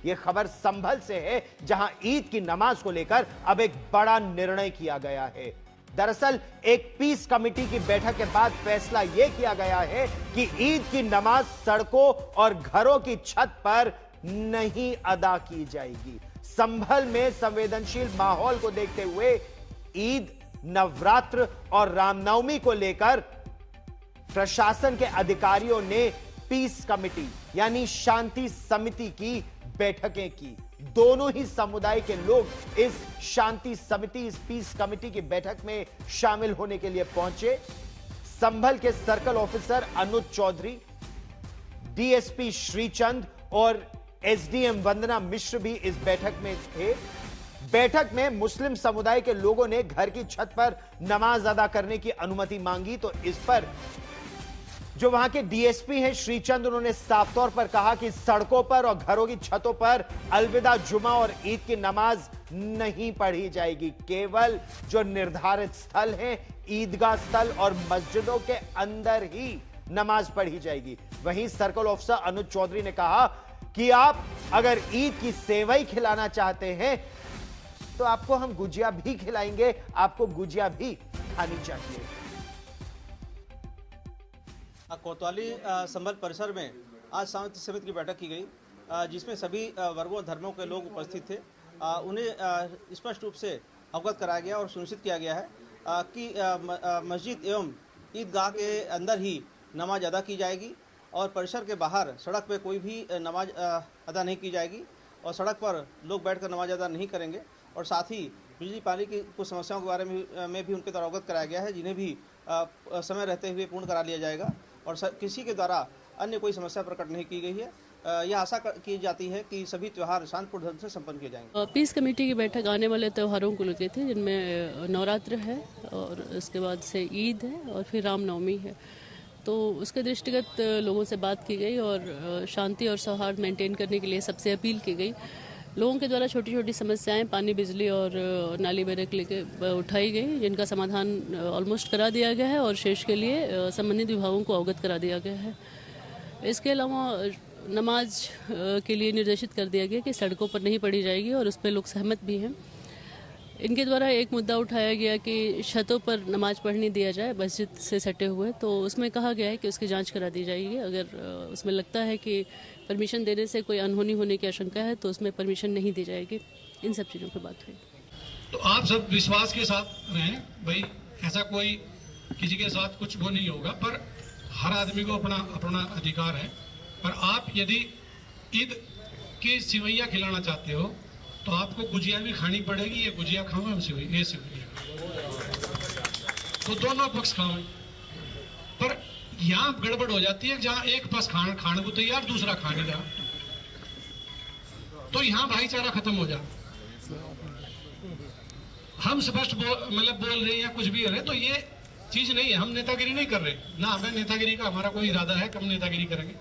यह खबर संभल से है, जहां ईद की नमाज को लेकर अब एक बड़ा निर्णय किया गया है। दरअसल एक पीस कमेटी की बैठक के बाद फैसला यह किया गया है कि ईद की नमाज सड़कों और घरों की छत पर नहीं अदा की जाएगी। संभल में संवेदनशील माहौल को देखते हुए ईद, नवरात्र और रामनवमी को लेकर प्रशासन के अधिकारियों ने पीस कमेटी यानी शांति समिति की बैठकें की। दोनों ही समुदाय के लोग इस शांति समिति, इस पीस कमेटी की बैठक में शामिल होने के लिए पहुंचे। संभल के सर्कल ऑफिसर अनुज चौधरी, डीएसपी श्रीचंद और एसडीएम वंदना मिश्र भी इस बैठक में थे। बैठक में मुस्लिम समुदाय के लोगों ने घर की छत पर नमाज अदा करने की अनुमति मांगी, तो इस पर जो वहां के डीएसपी हैं श्रीचंद, उन्होंने साफ तौर पर कहा कि सड़कों पर और घरों की छतों पर अलविदा जुमा और ईद की नमाज नहीं पढ़ी जाएगी। केवल जो निर्धारित स्थल हैं, ईदगाह स्थल और मस्जिदों के अंदर ही नमाज पढ़ी जाएगी। वहीं सर्कल ऑफिसर अनुज चौधरी ने कहा कि आप अगर ईद की सेवई खिलाना चाहते हैं तो आपको हम गुजिया भी खिलाएंगे, आपको गुजिया भी खानी चाहिए। कोतवाली संभल परिसर में आज शांति समिति की बैठक की गई, जिसमें सभी वर्गों और धर्मों के लोग उपस्थित थे। उन्हें स्पष्ट रूप से अवगत कराया गया और सुनिश्चित किया गया है कि मस्जिद एवं ईदगाह के अंदर ही नमाज अदा की जाएगी और परिसर के बाहर सड़क पे कोई भी नमाज अदा नहीं की जाएगी और सड़क पर लोग बैठकर नमाज अदा नहीं करेंगे। और साथ ही बिजली पानी की कुछ समस्याओं के बारे में भी उनके द्वारा अवगत कराया गया है, जिन्हें भी समय रहते हुए पूर्ण करा लिया जाएगा और किसी के द्वारा अन्य कोई समस्या प्रकट नहीं की गई है। यह आशा की जाती है कि सभी त्यौहार शांतिपूर्ण ढंग से संपन्न किए जाएंगे। पीस कमेटी की बैठक आने वाले त्योहारों को लेकर थी, जिनमें नवरात्र है और उसके बाद से ईद है और फिर रामनवमी है। तो उसके दृष्टिगत लोगों से बात की गई और शांति और सौहार्द मेंटेन करने के लिए सबसे अपील की गई। लोगों के द्वारा छोटी छोटी समस्याएं पानी, बिजली और नाली बेरक लेके उठाई गई, जिनका समाधान ऑलमोस्ट करा दिया गया है और शेष के लिए संबंधित विभागों को अवगत करा दिया गया है। इसके अलावा नमाज के लिए निर्देशित कर दिया गया कि सड़कों पर नहीं पढ़ी जाएगी और उस पर लोग सहमत भी हैं। इनके द्वारा एक मुद्दा उठाया गया कि छतों पर नमाज पढ़ने दिया जाए मस्जिद से सटे हुए, तो उसमें कहा गया है कि उसकी जांच करा दी जाएगी। अगर उसमें लगता है कि परमिशन देने से कोई अनहोनी होने की आशंका है तो उसमें परमिशन नहीं दी जाएगी। इन सब चीज़ों पर बात हुई। तो आप सब विश्वास के साथ रहें, भाई ऐसा कोई किसी के साथ कुछ वो नहीं होगा, पर हर आदमी को अपना अपना अधिकार है। पर आप यदि ईद की सिवैया खिलाना चाहते हो तो आपको गुजिया भी खानी पड़ेगी। ये गुजिया खाओ, हम ये सिवैया, तो दोनों पक्ष खाओ। पर यहाँ गड़बड़ हो जाती है, जहाँ एक पक्ष खाने को तैयार, दूसरा खा नहीं रहा, तो यहाँ भाईचारा खत्म हो जाता। हम स्पष्ट बोल रहे हैं या कुछ भी हो रहे, तो ये चीज नहीं है। हम नेतागिरी नहीं कर रहे, ना हमें नेतागिरी का हमारा कोई इरादा है, कम नेतागिरी करेंगे।